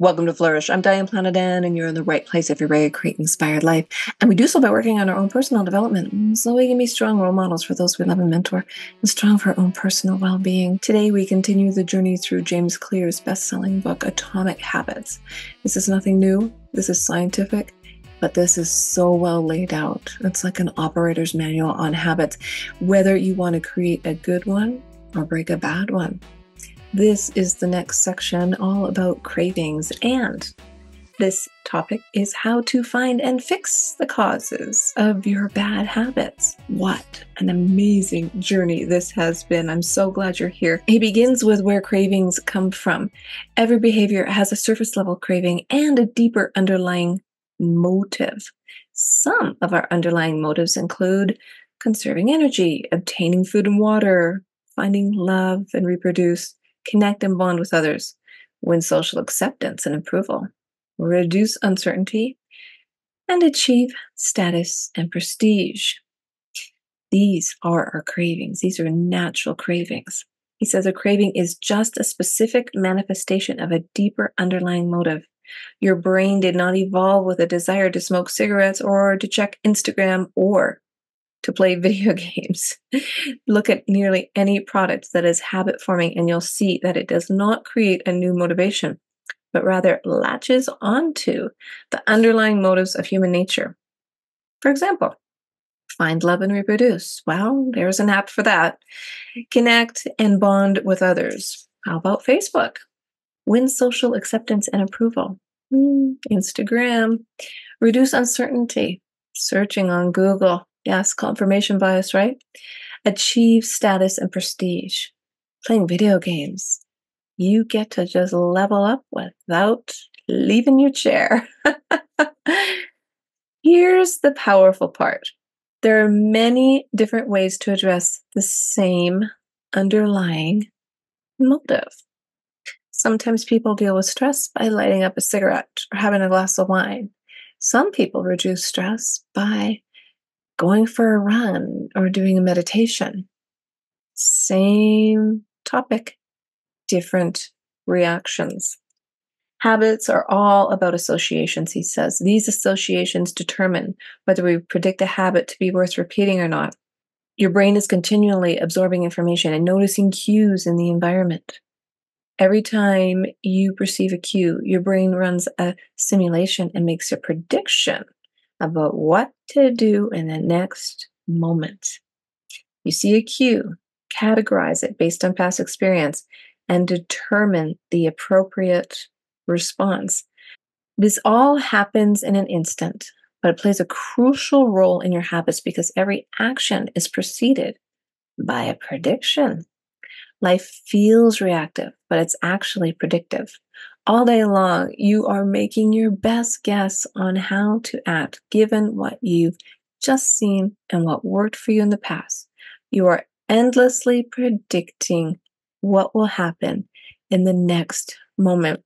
Welcome to Flourish. I'm Diane Planet Ann, and you're in the right place if you're ready to create an inspired life. And we do so by working on our own personal development, so we can be strong role models for those we love and mentor, and strong for our own personal well-being. Today, we continue the journey through James Clear's best-selling book, Atomic Habits. This is nothing new. This is scientific, but this is so well laid out. It's like an operator's manual on habits, whether you want to create a good one or break a bad one. This is the next section, all about cravings, and this topic is how to find and fix the causes of your bad habits. What an amazing journey this has been. I'm so glad you're here. He begins with where cravings come from. Every behavior has a surface level craving and a deeper underlying motive. Some of our underlying motives include conserving energy, obtaining food and water, finding love and reproduce, connect and bond with others, win social acceptance and approval, reduce uncertainty, and achieve status and prestige. These are our cravings. These are natural cravings. He says a craving is just a specific manifestation of a deeper underlying motive. Your brain did not evolve with a desire to smoke cigarettes or to check Instagram or to play video games. Look at nearly any product that is habit forming and you'll see that it does not create a new motivation, but rather latches onto the underlying motives of human nature. For example, find love and reproduce. Well, there's an app for that. Connect and bond with others. How about Facebook? Win social acceptance and approval. Instagram. Reduce uncertainty. Searching on Google. Yes, confirmation bias, right? Achieve status and prestige. Playing video games. You get to just level up without leaving your chair. Here's the powerful part. There are many different ways to address the same underlying motive. Sometimes people deal with stress by lighting up a cigarette or having a glass of wine. Some people reduce stress by going for a run or doing a meditation. Same topic, different reactions. Habits are all about associations, he says. These associations determine whether we predict a habit to be worth repeating or not. Your brain is continually absorbing information and noticing cues in the environment. Every time you perceive a cue, your brain runs a simulation and makes a prediction about what to do in the next moment. You see a cue, categorize it based on past experience, and determine the appropriate response. This all happens in an instant, but it plays a crucial role in your habits because every action is preceded by a prediction. Life feels reactive, but it's actually predictive. All day long, you are making your best guess on how to act, given what you've just seen and what worked for you in the past. You are endlessly predicting what will happen in the next moment.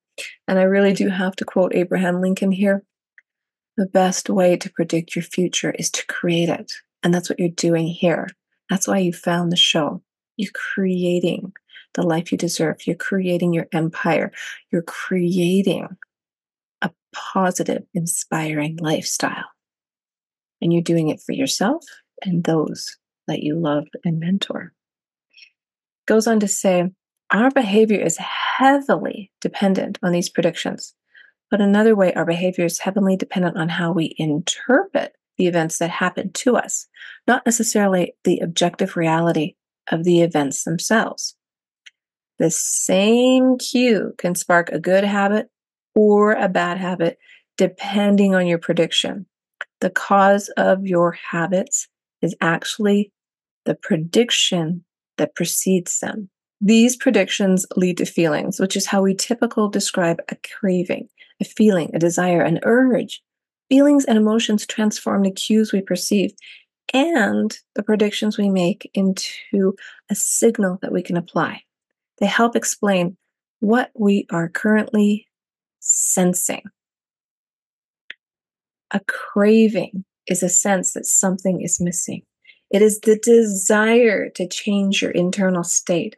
And I really do have to quote Abraham Lincoln here. The best way to predict your future is to create it. And that's what you're doing here. That's why you found the show. You're creating the life you deserve. You're creating your empire. You're creating a positive, inspiring lifestyle. And you're doing it for yourself and those that you love and mentor. Goes on to say, our behavior is heavily dependent on these predictions. But another way, our behavior is heavily dependent on how we interpret the events that happen to us, not necessarily the objective reality of the events themselves. The same cue can spark a good habit or a bad habit, depending on your prediction. The cause of your habits is actually the prediction that precedes them. These predictions lead to feelings, which is how we typically describe a craving, a feeling, a desire, an urge. Feelings and emotions transform the cues we perceive and the predictions we make into a signal that we can apply. They help explain what we are currently sensing. A craving is a sense that something is missing. It is the desire to change your internal state.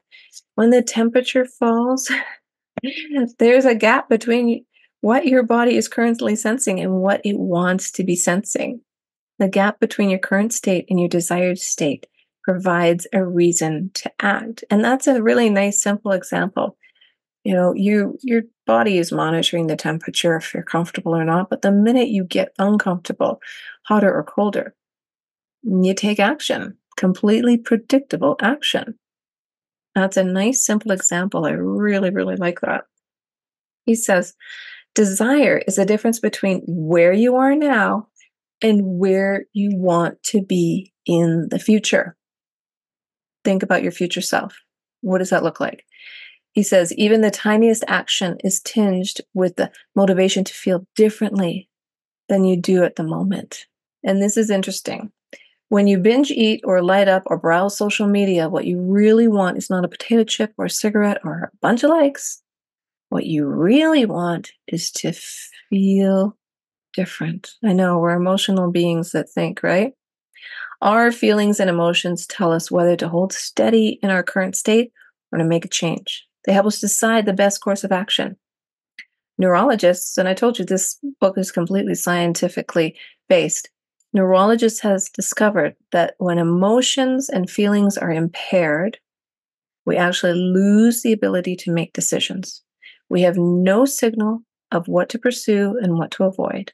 When the temperature falls, there's a gap between what your body is currently sensing and what it wants to be sensing. The gap between your current state and your desired state provides a reason to act. And that's a really nice, simple example. Your body is monitoring the temperature if you're comfortable or not, but the minute you get uncomfortable, hotter or colder, you take action, completely predictable action. That's a nice, simple example. I really, really like that. He says, desire is the difference between where you are now and where you want to be in the future. Think about your future self. What does that look like? He says, even the tiniest action is tinged with the motivation to feel differently than you do at the moment. And this is interesting. When you binge eat or light up or browse social media, what you really want is not a potato chip or a cigarette or a bunch of likes. What you really want is to feel different. I know we're emotional beings that think, right? Our feelings and emotions tell us whether to hold steady in our current state or to make a change. They help us decide the best course of action. Neurologists, and I told you this book is completely scientifically based, neurologists has discovered that when emotions and feelings are impaired, we actually lose the ability to make decisions. We have no signal of what to pursue and what to avoid.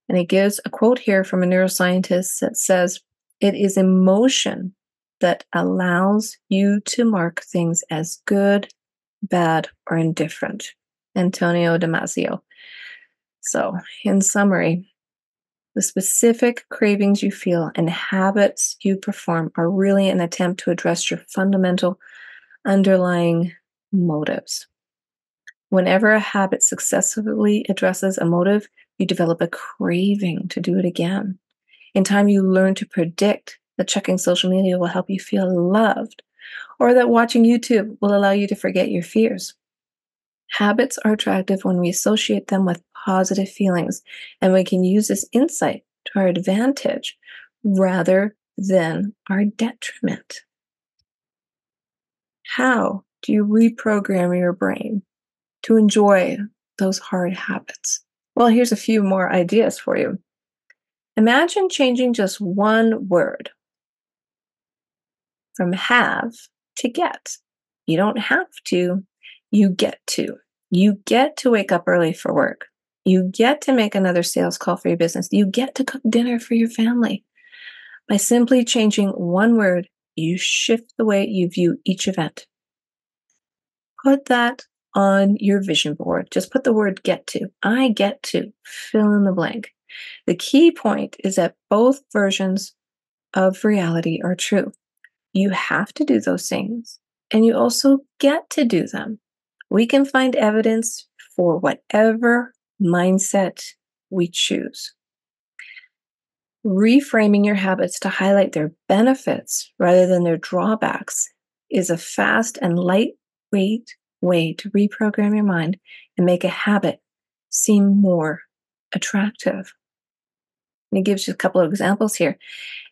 And he gives a quote here from a neuroscientist that says, it is emotion that allows you to mark things as good, bad, or indifferent. Antonio Damasio. So, in summary, the specific cravings you feel and habits you perform are really an attempt to address your fundamental underlying motives. Whenever a habit successfully addresses a motive, you develop a craving to do it again. In time, you learn to predict that checking social media will help you feel loved, or that watching YouTube will allow you to forget your fears. Habits are attractive when we associate them with positive feelings, and we can use this insight to our advantage rather than our detriment. How do you reprogram your brain to enjoy those hard habits? Well, here's a few more ideas for you. Imagine changing just one word from have to get. You don't have to, you get to. You get to wake up early for work. You get to make another sales call for your business. You get to cook dinner for your family. By simply changing one word, you shift the way you view each event. Put that on your vision board. Just put the word get to. I get to fill in the blank. The key point is that both versions of reality are true. You have to do those things, and you also get to do them. We can find evidence for whatever mindset we choose. Reframing your habits to highlight their benefits rather than their drawbacks is a fast and lightweight way to reprogram your mind and make a habit seem more attractive. And he gives you a couple of examples here.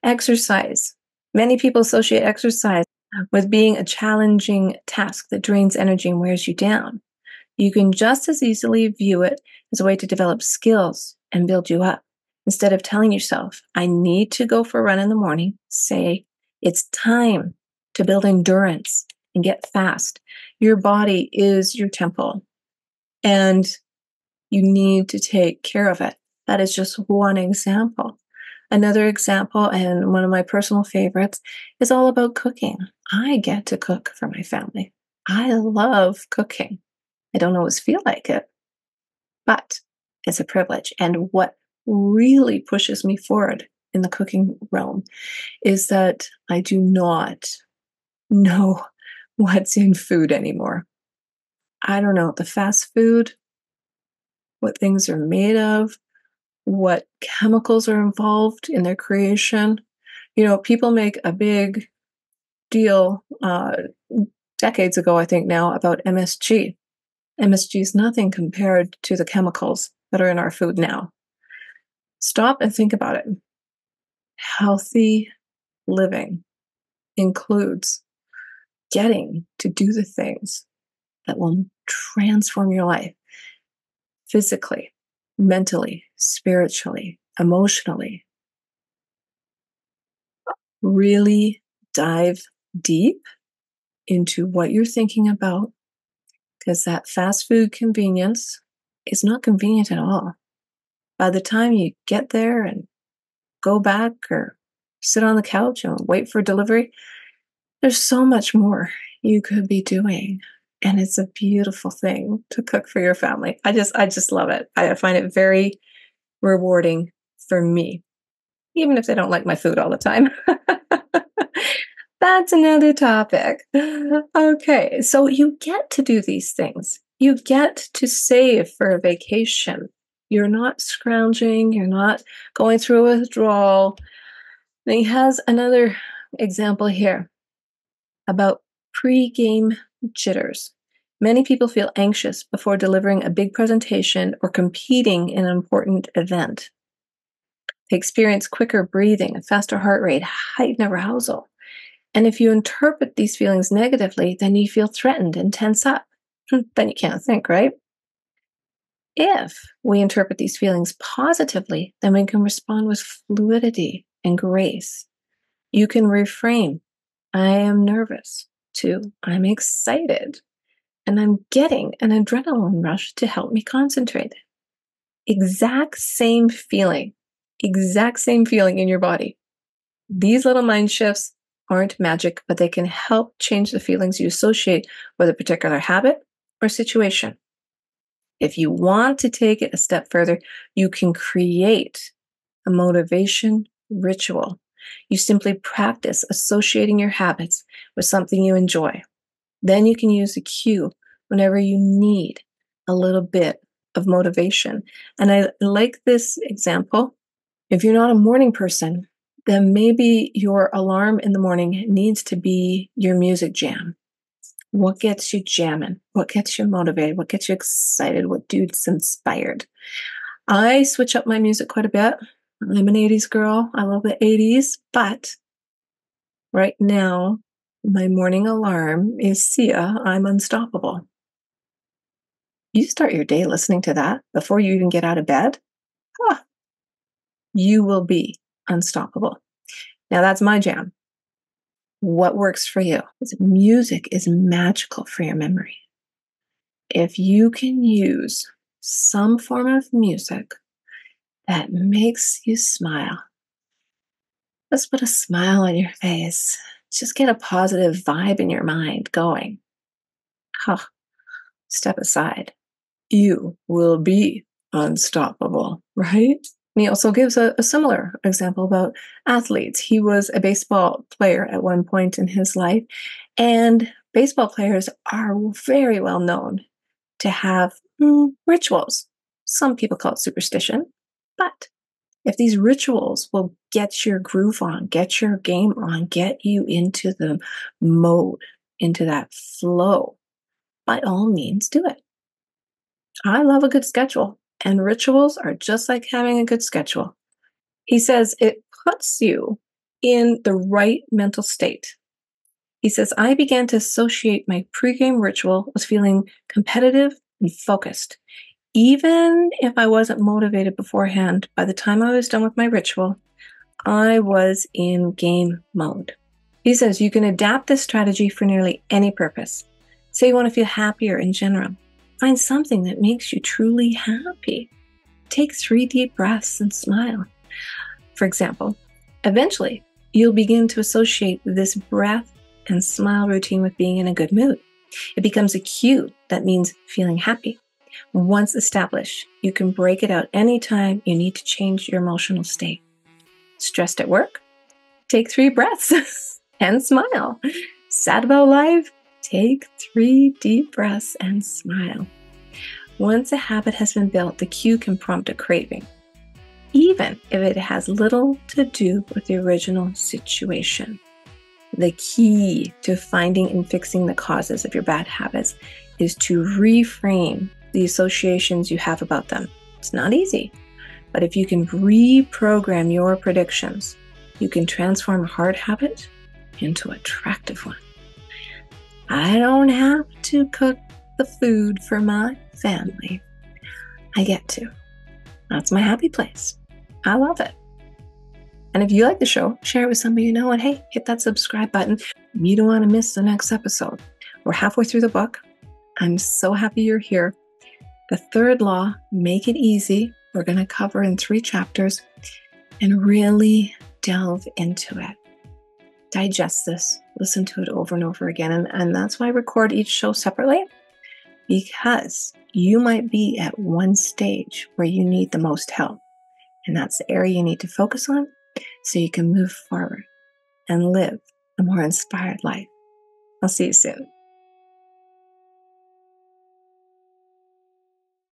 Exercise. Many people associate exercise with being a challenging task that drains energy and wears you down. You can just as easily view it as a way to develop skills and build you up. Instead of telling yourself, I need to go for a run in the morning, say, it's time to build endurance and get fast. Your body is your temple, and you need to take care of it. That is just one example. Another example, and one of my personal favorites, is all about cooking. I get to cook for my family. I love cooking. I don't always feel like it, but it's a privilege. And what really pushes me forward in the cooking realm is that I do not know what's in food anymore. I don't know the fast food, what things are made of, what chemicals are involved in their creation. People make a big deal decades ago, I think now, about MSG. MSG is nothing compared to the chemicals that are in our food now. Stop and think about it. Healthy living includes getting to do the things that will transform your life. physically, mentally, spiritually, emotionally. Really dive deep into what you're thinking about, because that fast food convenience is not convenient at all. By the time you get there and go back or sit on the couch and wait for delivery, there's so much more you could be doing. And it's a beautiful thing to cook for your family. I just love it. I find it very rewarding for me, even if they don't like my food all the time. That's another topic. Okay, so you get to do these things. You get to save for a vacation. You're not scrounging, you're not going through a withdrawal. And he has another example here about pre-game jitters. Many people feel anxious before delivering a big presentation or competing in an important event. They experience quicker breathing, a faster heart rate, heightened arousal. And if you interpret these feelings negatively, then you feel threatened and tense up. Then you can't think, right? If we interpret these feelings positively, then we can respond with fluidity and grace. You can reframe, I am nervous, to I'm excited, and I'm getting an adrenaline rush to help me concentrate. Exact same feeling in your body. These little mind shifts aren't magic, but they can help change the feelings you associate with a particular habit or situation. If you want to take it a step further, you can create a motivation ritual. You simply practice associating your habits with something you enjoy. Then you can use a cue whenever you need a little bit of motivation. And I like this example. If you're not a morning person, then maybe your alarm in the morning needs to be your music jam. What gets you jamming? What gets you motivated? What gets you excited? What gets inspired? I switch up my music quite a bit. I'm an 80s girl. I love the 80s. But right now, my morning alarm is Sia, I'm Unstoppable. You start your day listening to that before you even get out of bed, you will be unstoppable. Now, that's my jam. What works for you? Music is magical for your memory. If you can use some form of music that makes you smile, let's put a smile on your face. Just get a positive vibe in your mind going. Step aside. You will be unstoppable, right? And he also gives a similar example about athletes. He was a baseball player at one point in his life, and baseball players are very well known to have rituals. Some people call it superstition, but if these rituals will get your groove on, get your game on, get you into the mode, into that flow, by all means, do it. I love a good schedule, and rituals are just like having a good schedule. He says it puts you in the right mental state. He says, I began to associate my pregame ritual with feeling competitive and focused. Even if I wasn't motivated beforehand, by the time I was done with my ritual, I was in game mode. He says you can adapt this strategy for nearly any purpose. Say you want to feel happier in general. Find something that makes you truly happy. Take 3 deep breaths and smile. For example, eventually, you'll begin to associate this breath and smile routine with being in a good mood. It becomes a cue that means feeling happy. Once established, you can break it out anytime you need to change your emotional state. Stressed at work? Take 3 breaths and smile. Sad about life? Take 3 deep breaths and smile. Once a habit has been built, the cue can prompt a craving, even if it has little to do with the original situation. The key to finding and fixing the causes of your bad habits is to reframe the associations you have about them. It's not easy, but if you can reprogram your predictions, you can transform a hard habit into an attractive one. I don't have to cook the food for my family. I get to. That's my happy place. I love it. And if you like the show, share it with somebody you know, and hey, hit that subscribe button. You don't want to miss the next episode. We're halfway through the book. I'm so happy you're here. The third law, make it easy, we're going to cover in 3 chapters and really delve into it. Digest this, listen to it over and over again. And that's why I record each show separately, because you might be at one stage where you need the most help. And that's the area you need to focus on so you can move forward and live a more inspired life. I'll see you soon.